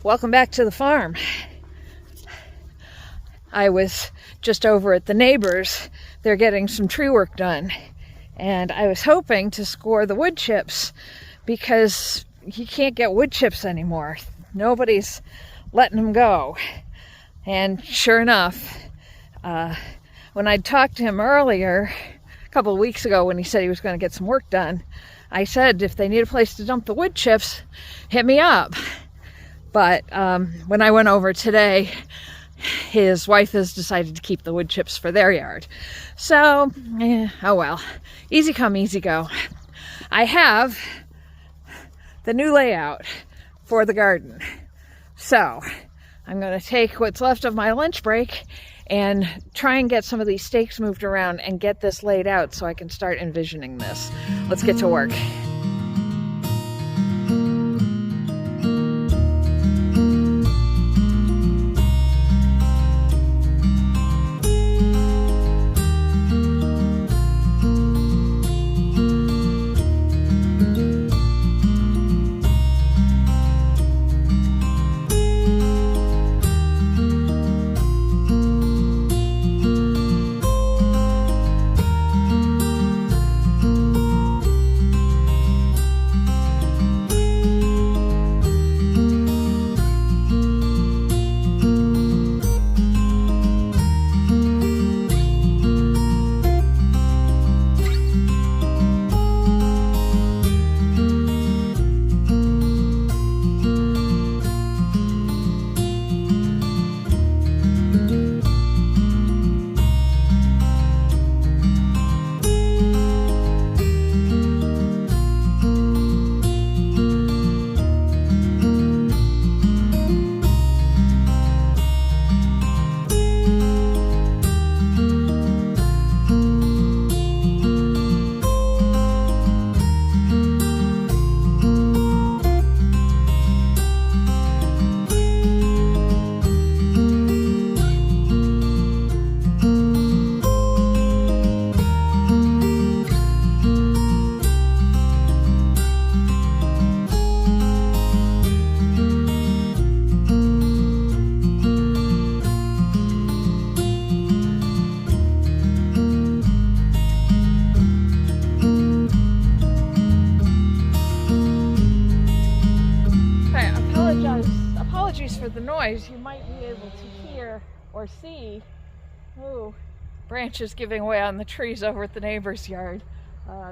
Welcome back to the farm. I was just over at the neighbors. They're getting some tree work done. And I was hoping to score the wood chips because you can't get wood chips anymore. Nobody's letting them go. And sure enough, when I talked to him earlier, a couple of weeks ago when he said he was going to get some work done, I said, if they need a place to dump the wood chips, hit me up. But when I went over today, his wife has decided to keep the wood chips for their yard. So, oh well. Easy come, easy go. I have the new layout for the garden. So, I'm going to take what's left of my lunch break and try and get some of these stakes moved around and get this laid out so I can start envisioning this. Let's get to work. Apologies for the noise. You might be able to hear or see branches giving way on the trees over at the neighbor's yard.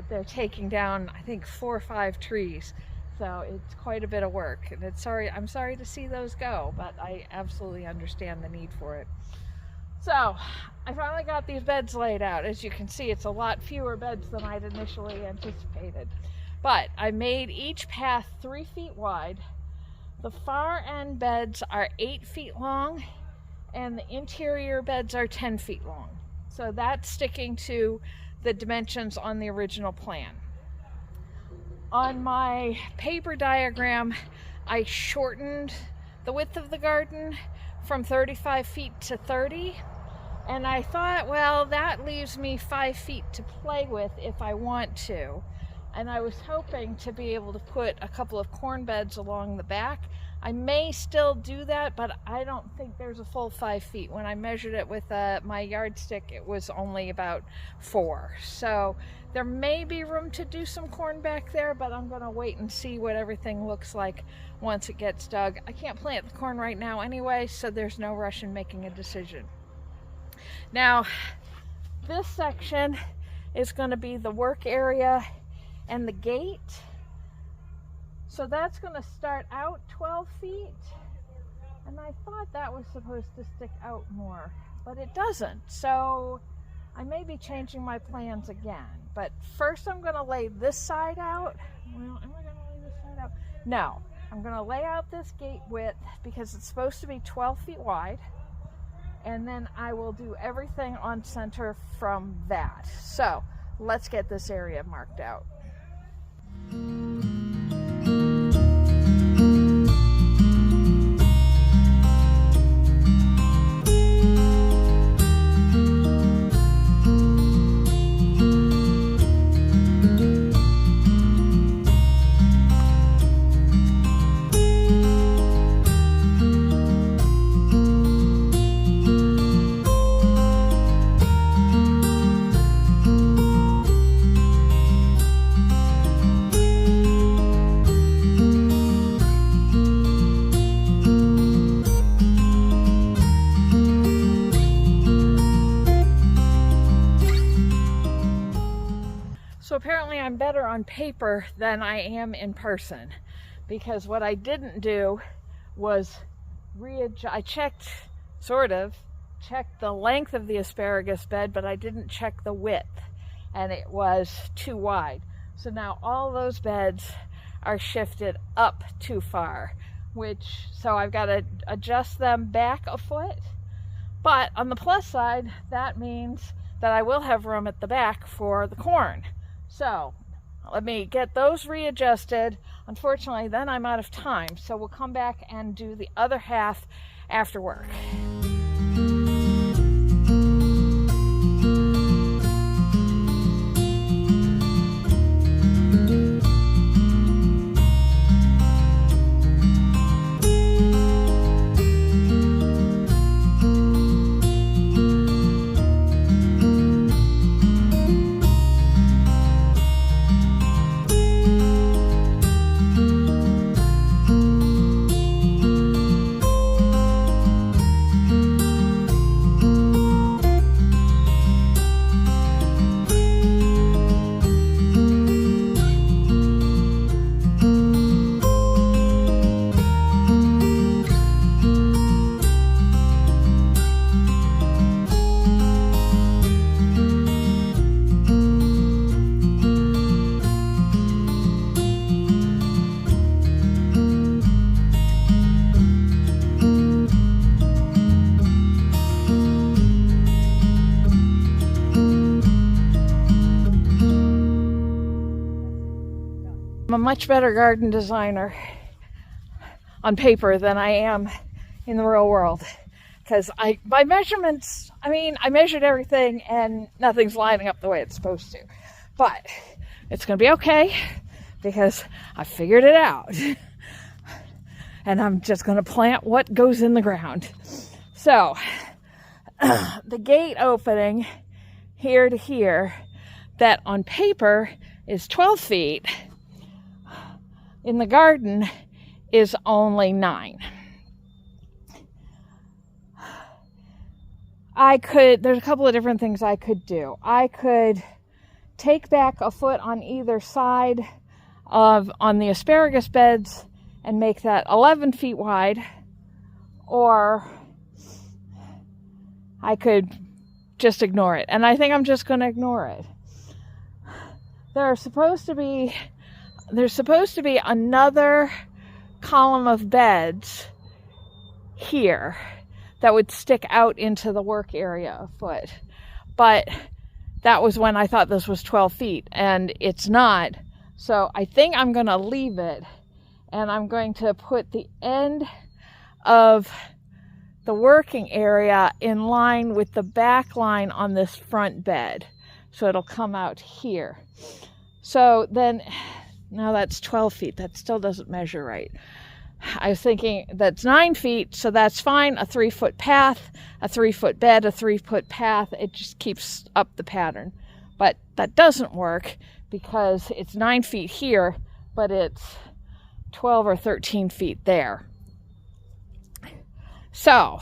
They're taking down, I think, 4 or 5 trees. So it's quite a bit of work. And I'm sorry to see those go, but I absolutely understand the need for it. So I finally got these beds laid out. As you can see, it's a lot fewer beds than I'd initially anticipated. But I made each path 3 feet wide. The far end beds are 8 feet long, and the interior beds are 10 feet long. So that's sticking to the dimensions on the original plan. On my paper diagram, I shortened the width of the garden from 35 feet to 30. And I thought, well, that leaves me 5 feet to play with if I want to. And I was hoping to be able to put a couple of corn beds along the back. I may still do that, but I don't think there's a full 5 feet. When I measured it with my yardstick, it was only about 4. So there may be room to do some corn back there, but I'm gonna wait and see what everything looks like once it gets dug. I can't plant the corn right now anyway, so there's no rush in making a decision. Now, this section is gonna be the work area and the gate. So that's going to start out 12 feet, and I thought that was supposed to stick out more, but it doesn't. So I may be changing my plans again, but first I'm going to lay this side out. Well, am I going to lay this side out? No, I'm going to lay out this gate width because it's supposed to be 12 feet wide, and then I will do everything on center from that. So let's get this area marked out. So apparently I'm better on paper than I am in person, because what I didn't do was I checked the length of the asparagus bed, but I didn't check the width, and it was too wide. So now all those beds are shifted up too far, so I've got to adjust them back a foot. But on the plus side, that means that I will have room at the back for the corn. So let me get those readjusted. Unfortunately, then I'm out of time, so we'll come back and do the other half after work. I'm a much better garden designer on paper than I am in the real world, because by measurements, I measured everything and nothing's lining up the way it's supposed to. But it's going to be okay, because I figured it out. And I'm just going to plant what goes in the ground. So the gate opening here to here, that on paper is 12 feet, in the garden is only 9. There's a couple of different things I could do. I could take back a foot on either side on the asparagus beds and make that 11 feet wide, or I could just ignore it. And I think I'm just going to ignore it. There's supposed to be another column of beds here that would stick out into the work area a foot. But that was when I thought this was 12 feet, and it's not. So I think I'm going to leave it, and I'm going to put the end of the working area in line with the back line on this front bed. So it'll come out here. So then, now that's 12 feet. That still doesn't measure right. I was thinking that's 9 feet, so that's fine. A 3-foot path, a 3-foot bed, a 3-foot path. It just keeps up the pattern. But that doesn't work because it's 9 feet here, but it's 12 or 13 feet there. So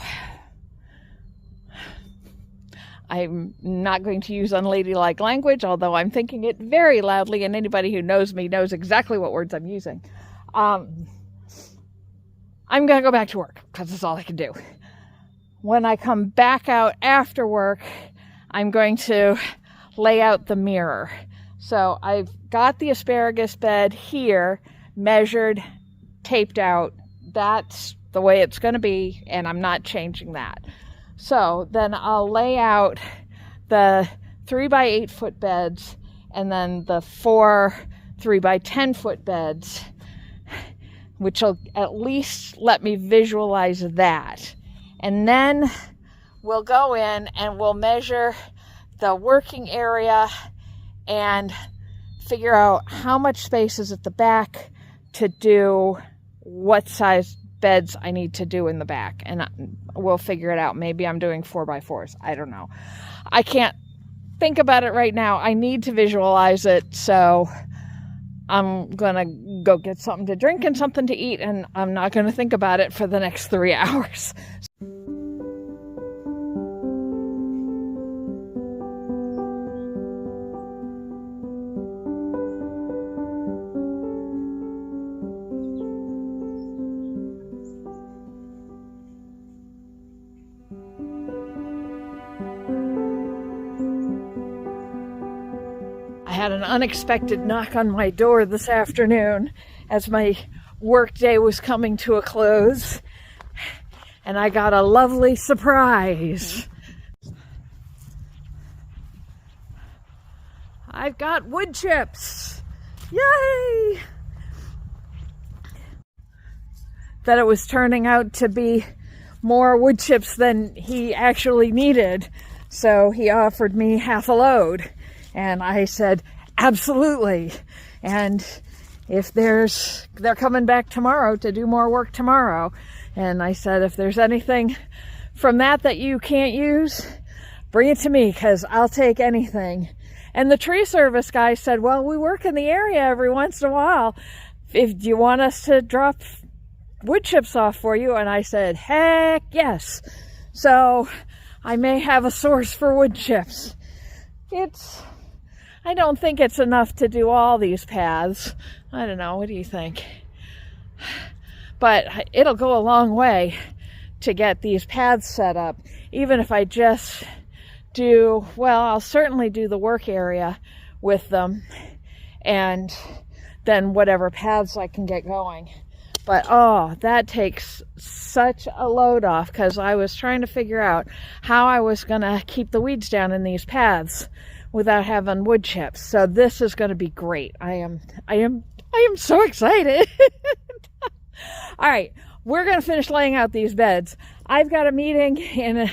I'm not going to use unladylike language, although I'm thinking it very loudly, and anybody who knows me knows exactly what words I'm using. I'm going to go back to work because that's all I can do. When I come back out after work, I'm going to lay out the mirror. So I've got the asparagus bed here, measured, taped out. That's the way it's going to be, and I'm not changing that. So then I'll lay out the 3 by 8 foot beds and then the 4 3 by 10 foot beds, which will at least let me visualize that. And then we'll go in and we'll measure the working area and figure out how much space is at the back to do what size beds I need to do in the back, and we'll figure it out. Maybe I'm doing 4x4s. I don't know. I can't think about it right now. I need to visualize it, so I'm gonna go get something to drink and something to eat, and I'm not gonna think about it for the next 3 hours. had an unexpected knock on my door this afternoon as my work day was coming to a close, and I got a lovely surprise. I've got wood chips. Yay! That it was turning out to be more wood chips than he actually needed, so he offered me half a load, and I said absolutely. And if they're coming back tomorrow to do more work tomorrow, and I said if there's anything from that you can't use, bring it to me, because I'll take anything. And the tree service guy said, well, we work in the area every once in a while. Do you want us to drop wood chips off for you? And I said, heck yes. So I may have a source for wood chips. I don't think it's enough to do all these paths. I don't know, what do you think? But it'll go a long way to get these paths set up. Even if I just do, well, I'll certainly do the work area with them, and then whatever paths I can get going. But oh, that takes such a load off, because I was trying to figure out how I was going to keep the weeds down in these paths without having wood chips. So this is going to be great. I am so excited. All right, we're going to finish laying out these beds. I've got a meeting in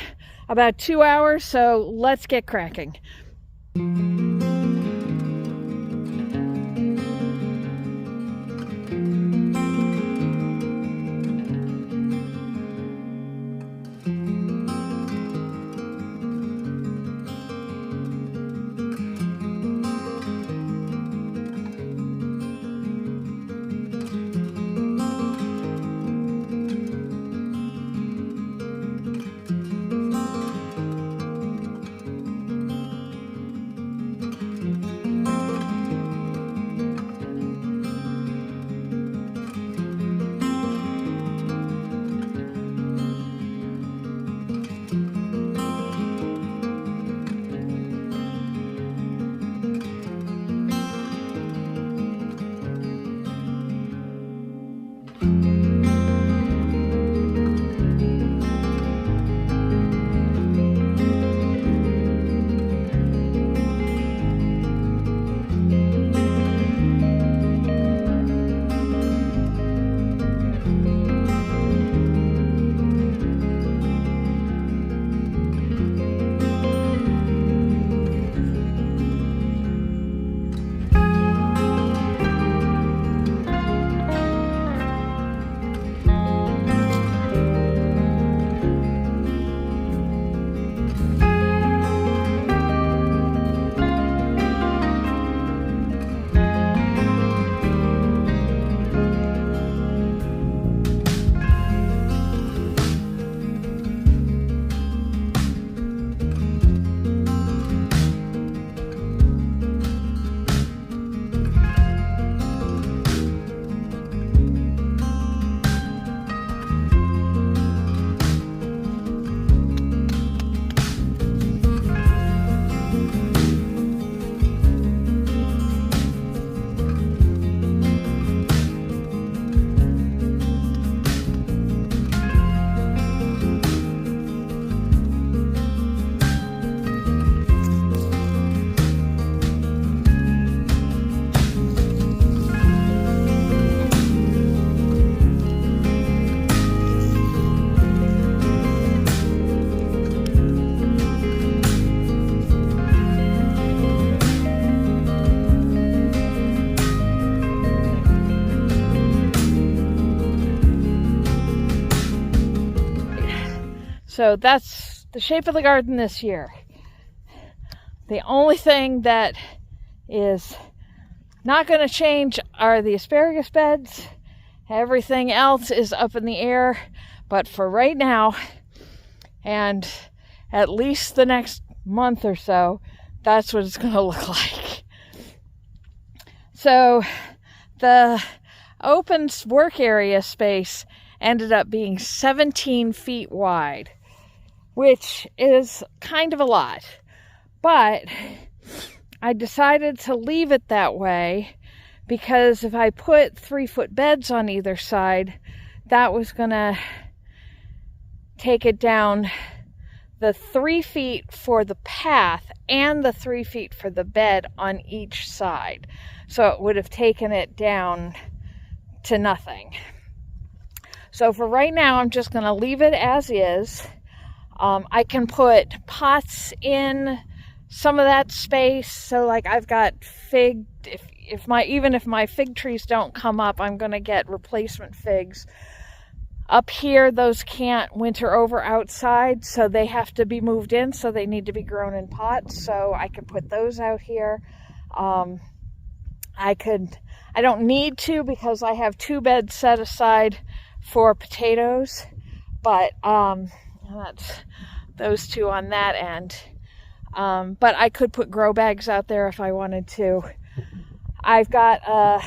about 2 hours, so let's get cracking. So that's the shape of the garden this year. The only thing that is not going to change are the asparagus beds. Everything else is up in the air, but for right now, and at least the next month or so, that's what it's going to look like. So the open work area space ended up being 17 feet wide, which is kind of a lot. But I decided to leave it that way because if I put 3-foot beds on either side, that was going to take it down the 3 feet for the path and the 3 feet for the bed on each side. So it would have taken it down to nothing. So for right now, I'm just going to leave it as is. I can put pots in some of that space. So like I've got fig, even if my fig trees don't come up, I'm going to get replacement figs. Up here, those can't winter over outside, so they have to be moved in, so they need to be grown in pots. So I can put those out here. I don't need to because I have 2 beds set aside for potatoes, but that's those 2 on that end. But I could put grow bags out there if I wanted to. I've got a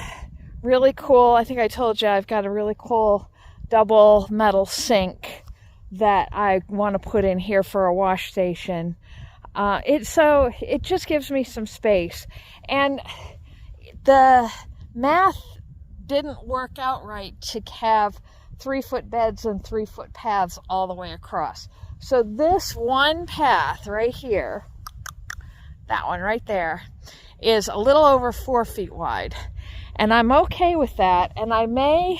really cool, I think I told you, I've got a really cool double metal sink that I want to put in here for a wash station. It just gives me some space. And the math didn't work out right to have 3-foot beds and 3-foot paths all the way across. So this one path right here, that one right there, is a little over 4 feet wide. And I'm okay with that. And I may,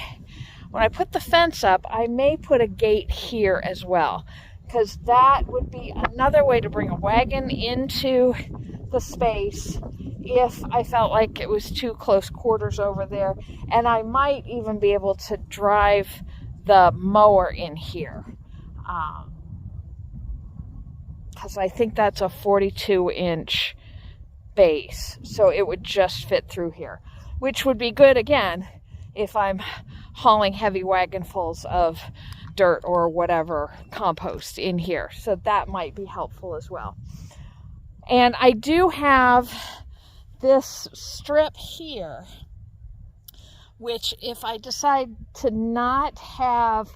when I put the fence up, I may put a gate here as well, because that would be another way to bring a wagon into the space if I felt like it was too close quarters over there. And I might even be able to drive the mower in here, because I think that's a 42-inch base, so it would just fit through here, which would be good again if I'm hauling heavy wagonfuls of dirt or whatever compost in here. So that might be helpful as well. And I do have this strip here, which if I decide to not have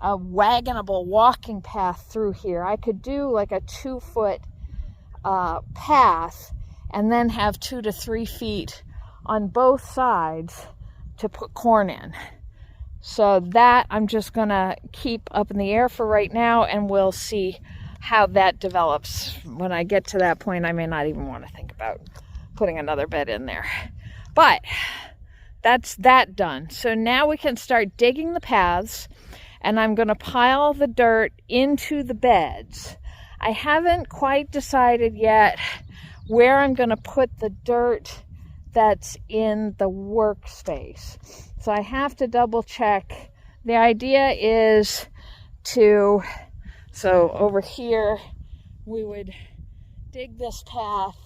a wagonable walking path through here, I could do like a 2-foot path and then have 2 to 3 feet on both sides to put corn in. So that I'm just gonna keep up in the air for right now, and we'll see how that develops. When I get to that point, I may not even want to think about putting another bed in there. But that's that done. So now we can start digging the paths, and I'm going to pile the dirt into the beds. I haven't quite decided yet where I'm going to put the dirt that's in the workspace. So I have to double check. The idea is so over here, we would dig this path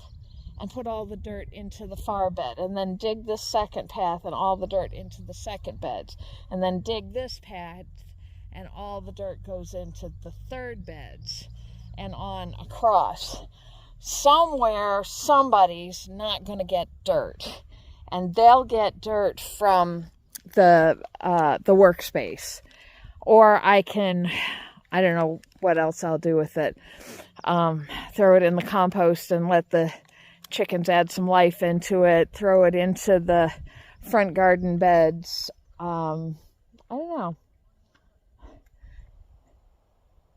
and put all the dirt into the far bed, and then dig this second path and all the dirt into the second beds, and then dig this path and all the dirt goes into the third beds, and on across. Somewhere, somebody's not going to get dirt, and they'll get dirt from the workspace. Or I don't know what else I'll do with it. Throw it in the compost and let the chickens add some life into it. Throw it into the front garden beds. I don't know.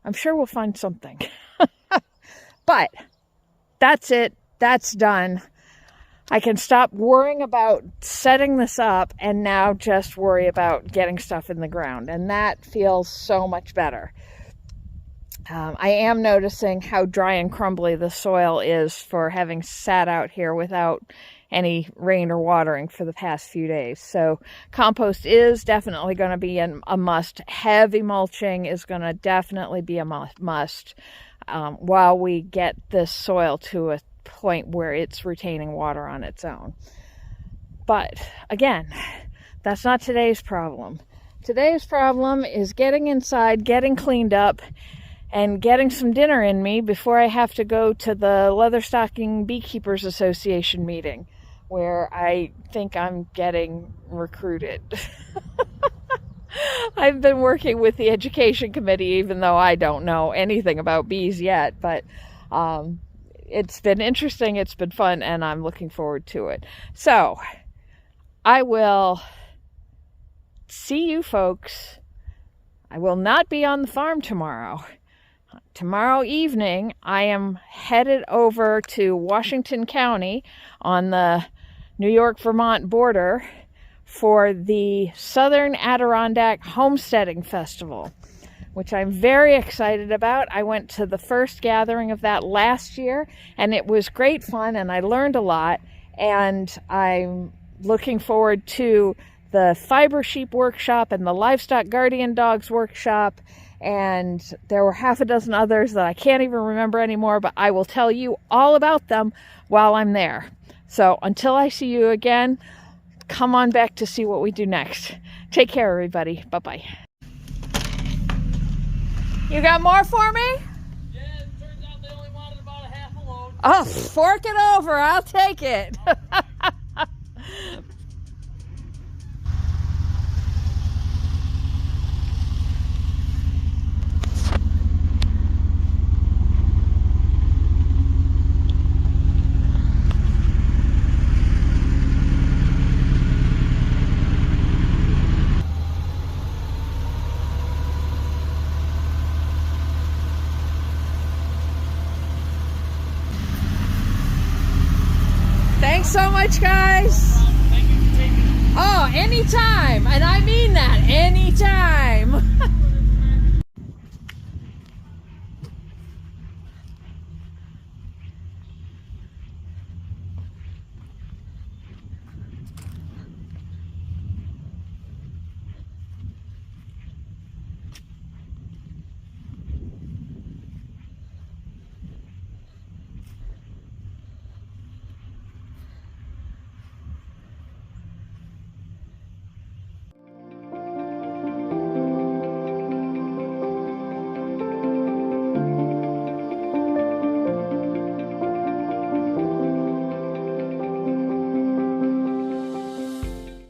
I'm sure we'll find something. But that's it. That's done. I can stop worrying about setting this up and now just worry about getting stuff in the ground. And that feels so much better. I am noticing how dry and crumbly the soil is for having sat out here without any rain or watering for the past few days. So compost is definitely going to be a must. Heavy mulching is going to definitely be a must while we get this soil to a point where it's retaining water on its own. But again, that's not today's problem. Today's problem is getting inside, getting cleaned up, and getting some dinner in me before I have to go to the Leatherstocking Beekeepers Association meeting, where I think I'm getting recruited. I've been working with the education committee, even though I don't know anything about bees yet, but it's been interesting, it's been fun, and I'm looking forward to it. So I will see you folks. I will not be on the farm tomorrow. Tomorrow evening, I am headed over to Washington County on the New York-Vermont border for the Southern Adirondack Homesteading Festival, which I'm very excited about. I went to the first gathering of that last year, and it was great fun, and I learned a lot, and I'm looking forward to the Fiber Sheep Workshop and the Livestock Guardian Dogs Workshop, and there were half a dozen others that I can't even remember anymore, but I will tell you all about them while I'm there. So until I see you again, come on back to see what we do next. Take care, everybody. Bye-bye. You got more for me? Yeah, it turns out they only wanted about a half a load. Oh, fork it over. I'll take it. Thanks so much, guys. Thank you for taking it. Oh, anytime. And I mean that, anytime.